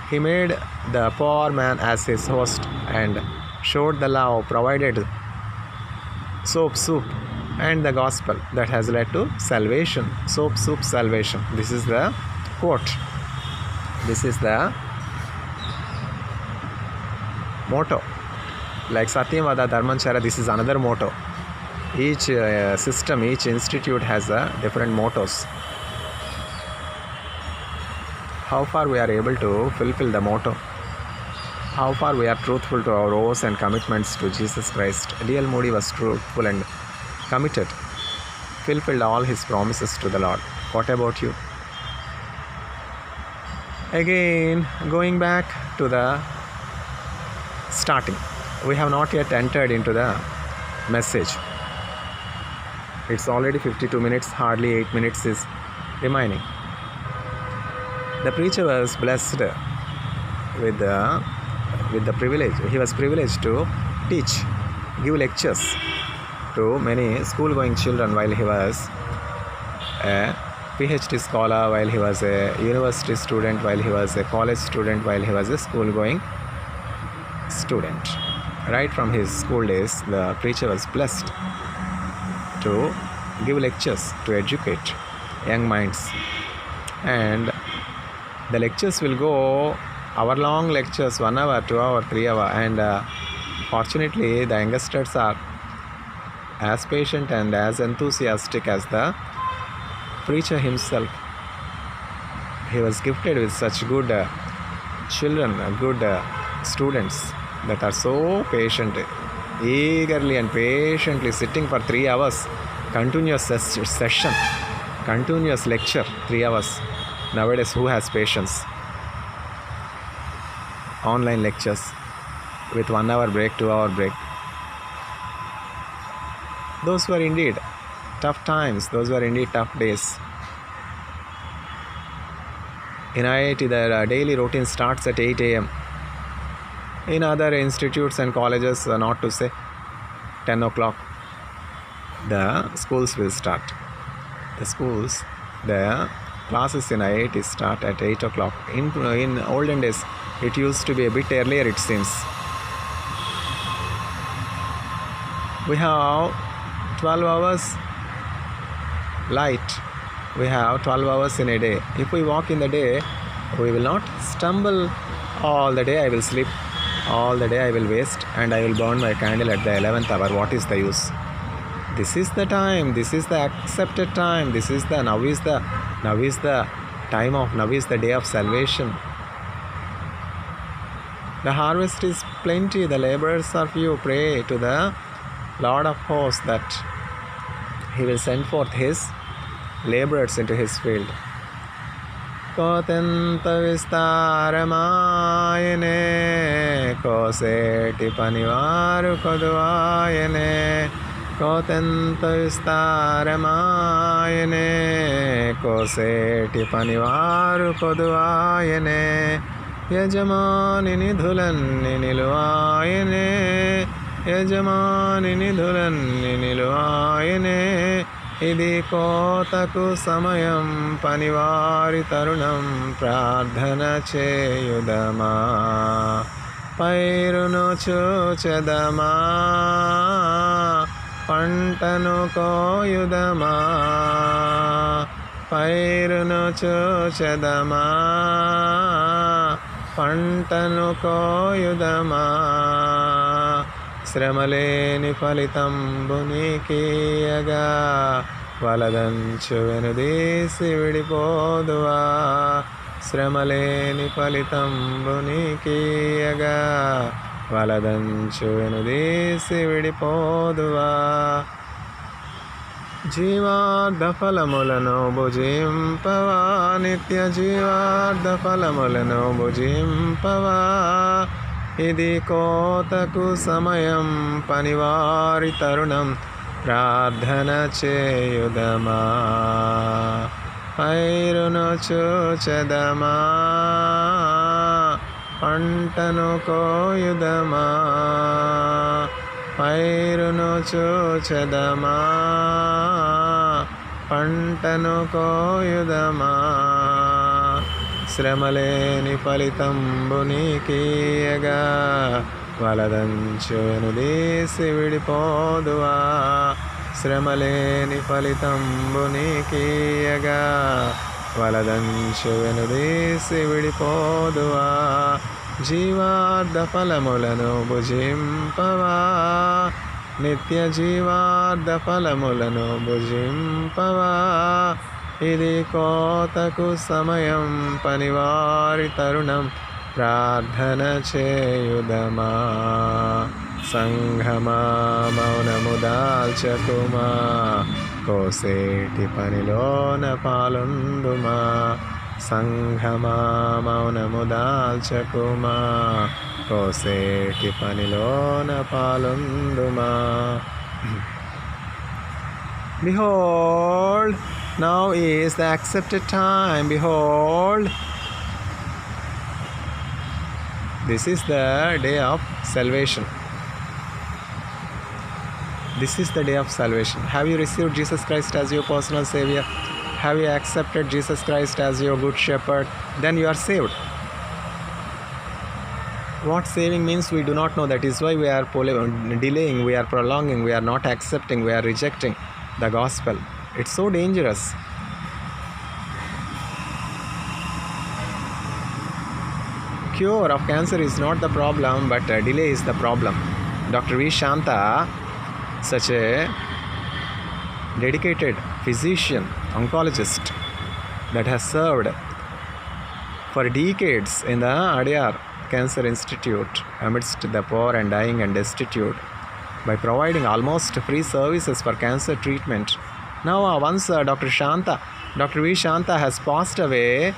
He made the poor man as his host and showed the love, provided soap, soup, and the gospel that has led to salvation. Soap, soup, salvation. This is the quote. This is the motto. Like Satyavada Dharmanchara, this is another motto. Each system, each institute has different mottos. How far we are able to fulfill the motto? How far we are truthful to our oaths and commitments to Jesus Christ? D.L. Moody was truthful and committed, fulfilled all his promises to the Lord. What about you? Again, going back to the starting, we have not yet entered into the message. It's already 52 minutes, hardly 8 minutes is remaining. The preacher was blessed with the privilege. He was privileged to teach, give lectures to many school-going children while he was a PhD scholar, while he was a university student, while he was a college student, while he was a school-going student. Right from his school days, the preacher was blessed to give lectures, to educate young minds. And the lectures will go hour-long lectures, 1 hour, 2 hour, 3 hour. And fortunately, the youngsters are as patient and as enthusiastic as the preacher himself. He was gifted with such good children, good students that are so patient, eagerly and patiently sitting for 3 hours, continuous session, continuous lecture, 3 hours. Nowadays, who has patience? Online lectures with 1 hour break, 2 hour break. Those were indeed tough times. Those were indeed tough days. In IIT, the daily routine starts at 8 a.m. In other institutes and colleges, not to say 10 o'clock, the schools will start. The classes in IIT start at 8 o'clock. In olden days, it used to be a bit earlier, it seems. We have 12 hours light. We have 12 hours in a day. If we walk in the day, we will not stumble. All the day I will sleep. All the day I will waste, and I will burn my candle at the 11th hour. What is the use? This is the time. This is the accepted time. This is the now is the time of now is the day of salvation. The harvest is plenty. The laborers are few. Pray to the Lord of hosts that He will send forth His laborers into His field. కోతెంత విస్తారమాయనే Koseti పనివారు కొదువాయనే కోతెంత విస్తారమాయనే కోసేటి పనివారు కొదువాయనే యజమాని నిధులన్ని నిలువాయనే యజమాని నిధులన్ని నిలువాయనే ఇది కోతకు సమయం పనివారి తరుణం ప్రార్థన చేయుదమా పైరును చూచెదమా పంటను కోయుదమా పైరును చూచెదమా పంటను కోయుదమా శ్రమలేని ఫలితంబు నీకీయగా వలదంచు వెనుదీసి విడిపోదువా శ్రమలేని ఫలితంబు నీకీయగా వలదంచు వెనుదీసి విడిపోదువా జీవార్థ ఫలములను భుజింపవా నిత్య జీవార్థ ఫలములను భుజింపవా ఇది కోతకు సమయం పనివారి తరుణం ప్రార్థన చేయుదమా పైరును చూచెదమా పంటను కోయుదమా పైరును చూచెదమా పంటను కోయుదమా శ్రమలేని ఫలితంబు నీకీయగా వలదంచు వెనుదీసి విడిపోదువా శ్రమలేని ఫలితంబు నీకీయగా వలదంచు వెనుదీసి విడిపోదువా జీవార్థ ఫలములను భుజింపవా నిత్య జీవార్థ ఫలములను భుజింపవా ఇది కోతకు సమయం పనివారి తరుణం ప్రార్థన చేయుదమా సంఘమా మౌనము దాల్చకుమా కోసేటి పనిలోన పాలొందుమా సంఘమా మౌనము దాల్చకుమా Koseti పనిలోన పాలొందుమా Behold, now is the accepted time. Behold, this is the day of salvation. This is the day of salvation. Have you received Jesus Christ as your personal Savior? Have you accepted Jesus Christ as your good shepherd? Then you are saved. What saving means we do not know. That is why we are delaying, we are prolonging, we are not accepting, we are rejecting the gospel. It's so dangerous. Cure of cancer is not the problem, but delay is the problem. Dr. V. Shanta, such a dedicated physician, oncologist that has served for decades in the Adyar Cancer Institute amidst the poor and dying and destitute, by providing almost free services for cancer treatment. Now once Dr. V. Shanta has passed away,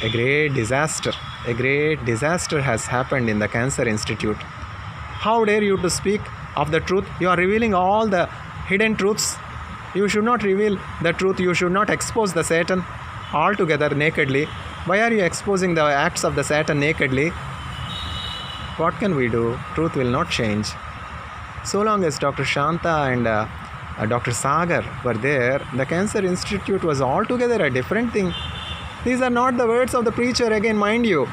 a great disaster has happened in the Cancer Institute. How dare you to speak of the truth? You are revealing all the hidden truths. You should not reveal the truth. You should not expose the Satan altogether nakedly. Why are you exposing the acts of the Satan nakedly? What can we do? Truth will not change. So long as Dr. Shanta and Dr. Sagar were there, the Cancer Institute was altogether a different thing. These are not the words of the preacher, again, mind you.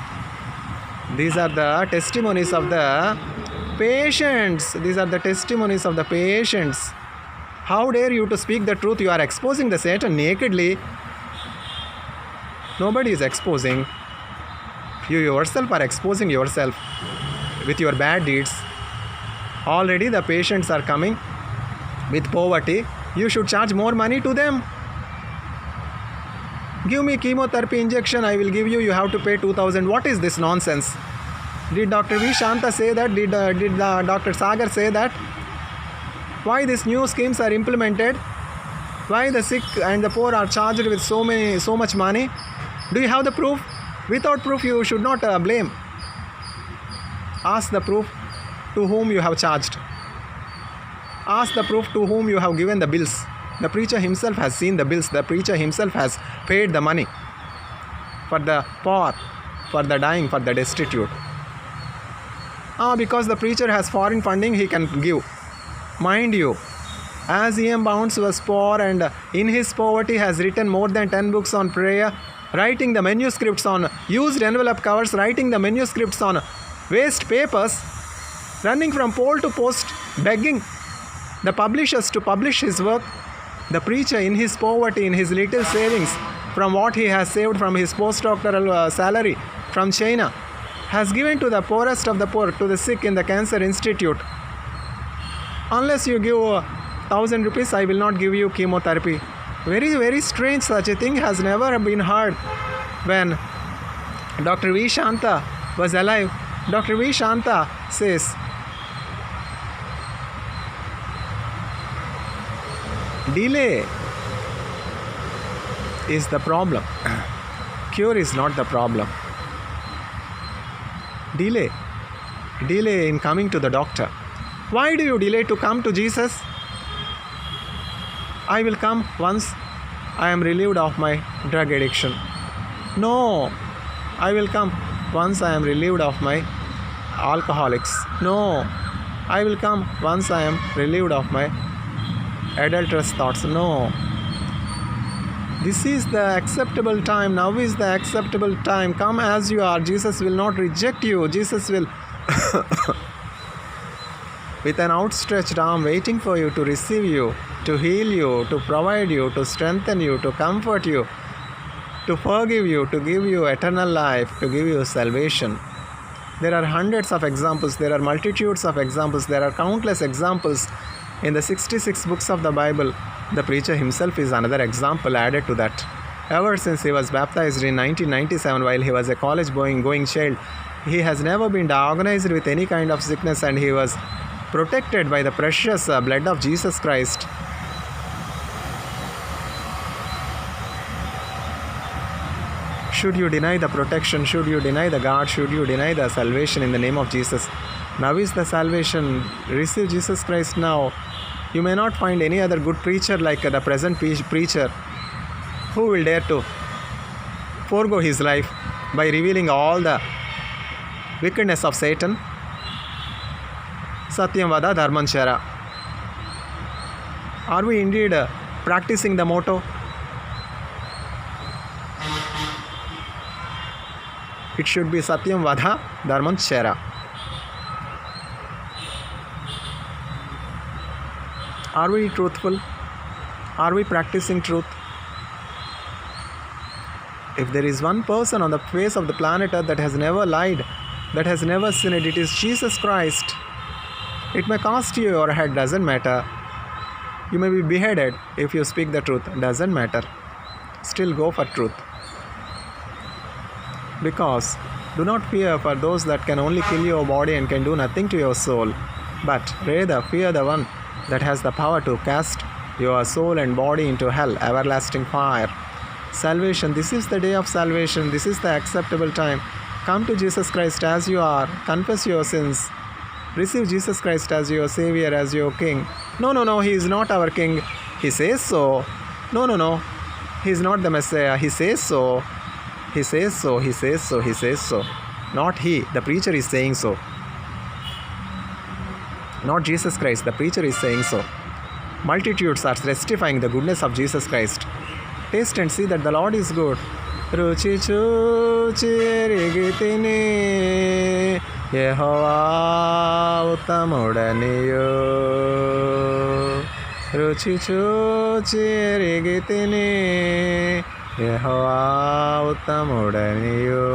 These are the testimonies of the Patients. These are the testimonies of the patients. How dare you to speak the truth? You are exposing the Satan nakedly. Nobody is exposing. You yourself are exposing yourself with your bad deeds. Already the patients are coming with poverty. You should charge more money to them. Give me chemotherapy injection, I will give you. You have to pay 2,000. What is this nonsense? Did Dr. V. Shanta say that? Did Dr. Sagar say that? Why these new schemes are implemented? Why the sick and the poor are charged with so much money? Do you have the proof? Without proof, you should not blame. Ask the proof to whom you have charged. Ask the proof to whom you have given the bills. The preacher himself has seen the bills. The preacher himself has paid the money for the poor, for the dying, for the destitute. Because the preacher has foreign funding, he can give. Mind you, as E.M. Bounds was poor and in his poverty has written more than 10 books on prayer, writing the manuscripts on used envelope covers, writing the manuscripts on waste papers, running from pole to post, begging the publishers to publish his work. The preacher in his poverty, in his little savings, from what he has saved from his postdoctoral salary from China, has given to the poorest of the poor, to the sick in the cancer institute. Unless you give 1,000 rupees, I will not give you chemotherapy. Very, very strange. Such a thing has never been heard. When Dr. V. Shanta was alive, Dr. V. Shanta says, delay is the problem. Cure is not the problem. Delay in coming to the doctor. Why do you delay to come to Jesus? I will come once I am relieved of my drug addiction. No, I will come once I am relieved of my alcoholics. No, I will come once I am relieved of my adulterous thoughts. No. This is the acceptable time. Now is the acceptable time. Come as you are. Jesus will not reject you. Jesus will with an outstretched arm waiting for you to receive you, to heal you, to provide you, to strengthen you, to comfort you, to forgive you, to give you eternal life, to give you salvation. There are hundreds of examples. There are multitudes of examples. There are countless examples. In the 66 books of the Bible, the preacher himself is another example added to that. Ever since he was baptized in 1997 while he was a college going child, he has never been diagnosed with any kind of sickness, and he was protected by the precious blood of Jesus Christ. Should you deny the protection? Should you deny the God? Should you deny the salvation in the name of Jesus? Now is the salvation. Receive Jesus Christ now. You may not find any other good preacher like the present preacher who will dare to forego his life by revealing all the wickedness of Satan. Satyam Vada Dharman Chara. Are we indeed practicing the motto? It should be Satyam Vada Dharman Chara. Are we truthful? Are we practicing truth? If there is one person on the face of the planet Earth that has never lied, that has never sinned, it is Jesus Christ. It may cost you your head, doesn't matter. You may be beheaded if you speak the truth, doesn't matter. Still go for truth. Because do not fear for those that can only kill your body and can do nothing to your soul, but rather fear the one that has the power to cast your soul and body into hell, everlasting fire. Salvation, this is the day of salvation. This is the acceptable time. Come to Jesus Christ as you are. Confess your sins. Receive Jesus Christ as your Savior, as your King. No, He is not our King. He says so. No, He is not the Messiah. He says so. He says so. He says so. He says so. Not He. The preacher is saying so. Not Jesus Christ. The preacher is saying so. Multitudes are testifying the goodness of Jesus Christ. Taste and see that the Lord is good. Ruchi chuchi rigitini యెహోవా ఉత్తముడనియు రుచి చూచి ఎరిగితిని. యెహోవా ఉత్తముడనియు.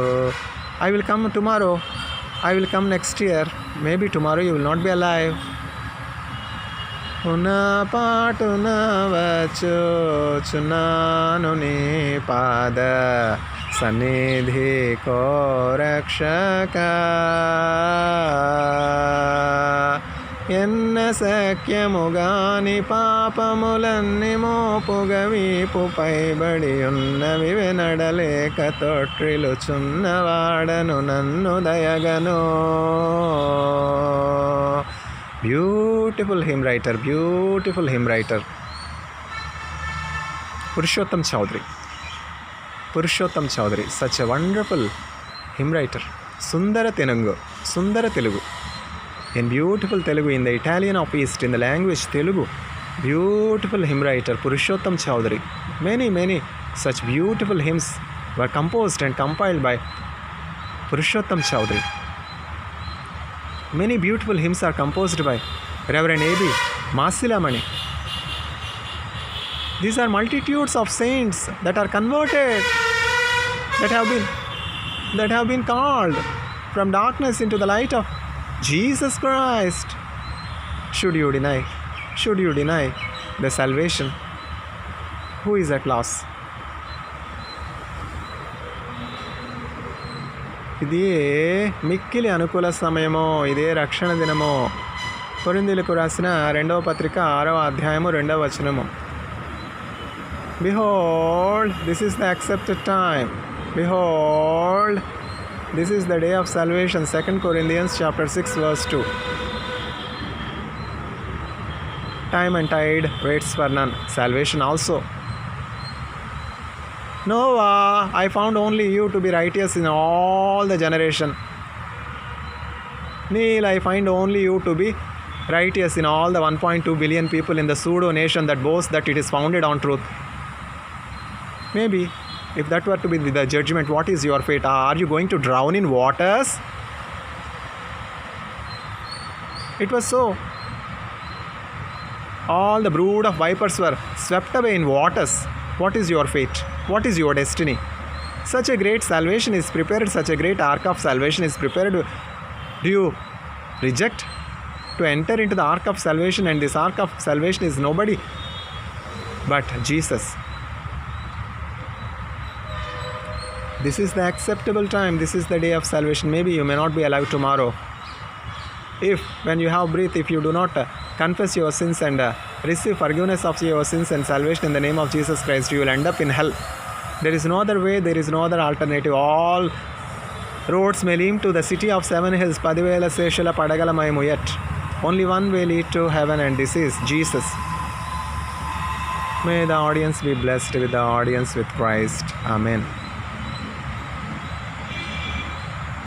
I will come tomorrow. I will come next year. Maybe tomorrow you will not be alive. ఉన్న పాటున వచ్చుచున్నాను నీ పాద సన్నిధి కోరక్షక. ఎన్న సఖ్యముగాని పాపములన్నీ మోపుగా వీపుపై బడి ఉన్నవి వెనడలేక తొట్రిలుచున్నవాడను నన్ను దయగను. Beautiful hymn writer, beautiful hymn writer. Purushottam Chaudhary. Purushottam Chaudhary, such a wonderful hymn writer. Sundara Telugu. In beautiful Telugu, in the Italian of East, in the language Telugu. Beautiful hymn writer, Purushottam Chaudhary. Many such beautiful hymns were composed and compiled by Purushottam Chaudhary. Many beautiful hymns are composed by Reverend A.B. Masilamani. These are multitudes of saints that are converted, that have been called from darkness into the light of Jesus Christ. Should you deny the salvation? Who is at loss? ఇదే మిక్కిలి అనుకూల సమయమో, ఇదే రక్షణ దినమో. కొరింథీయులకు రాసిన 2వ పత్రిక 6వ అధ్యాయము 2వ వచనము. Behold, this is the accepted time. Behold, this is the day of salvation. 2 Corinthians chapter 6 verse 2. Time and tide waits for none. Salvation also. Noah, I found only you to be righteous in all the generation. Neil, I find only you to be righteous in all the 1.2 billion people in the pseudo nation that boasts that it is founded on truth. Maybe, if that were to be the judgment, what is your fate? Are you going to drown in waters? It was so. All the brood of vipers were swept away in waters. What is your fate? What is your destiny? Such a great salvation is prepared, such a great ark of salvation is prepared. Do you reject to enter into the ark of salvation? And this ark of salvation is nobody but Jesus. This is the acceptable time. This is the day of salvation. Maybe you may not be alive tomorrow. If when you have breath, if you do not confess your sins and receive forgiveness of your sins and salvation in the name of Jesus Christ, you will end up in hell. There is no other way, there is no other alternative. All roads may lead to the city of 7 hills, Padivela Seshula Padagala Mayamuyat. Only one way lead to heaven, and this is Jesus. May the audience be blessed with the audience with Christ. Amen.